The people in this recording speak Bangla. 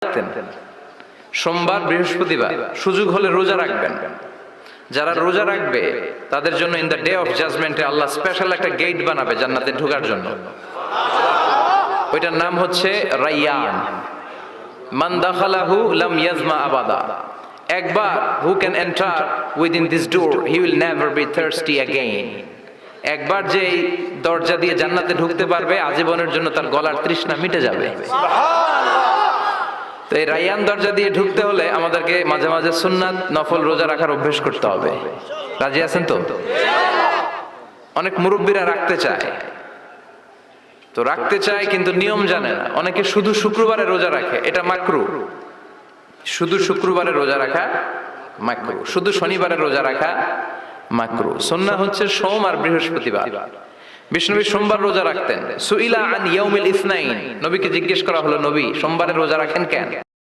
রাখতেন, সোমবার বৃহস্পতিবার সুযোগ হলে রোজা রাখবেন। যারা রোজা রাখবে তাদের জন্য ইন দ্য ডে অফ জাজমেন্টে আল্লাহ স্পেশাল একটা গেট বানাবে জান্নাতে ঢোকার জন্য। ওইটার নাম হচ্ছে রাইয়ান। মান দাখালাহু লাম ইয়াজমা আবাদা। একবার who can enter within this door he will never be thirsty again. একবার যে দরজা দিয়ে জান্নাতে ঢুকতে পারবে আজীবনের জন্য তার গলার তৃষ্ণা মিটে যাবে। তো এই রাইয়ান দরজা দিয়ে ঢুকতে হলে আমাদেরকে মাঝে মাঝে সুন্নাত নফল রোজা রাখার অভ্যেস করতে হবে। রাজি আছেন তো? অনেক মুরব্বীরা রাখতে চায়, তো রাখতে চায় কিন্তু নিয়ম জানে না। অনেকে শুধু শুক্রবারে রোজা রাখে, এটা মাকরু। শুধু শুক্রবারে রোজা রাখা মাকরু, শুধু শনিবারে রোজা রাখা মাকরু। সুন্নাহ হচ্ছে সোম আর বৃহস্পতিবার। বিষ্ণুনবী সোমবার রোজা রাখতেন। সুইলা আন ইয়াউমিল ইসনাইন, নবীকে জিজ্ঞেস করা হলো, নবী সোমবারে রোজা রাখেন কেন?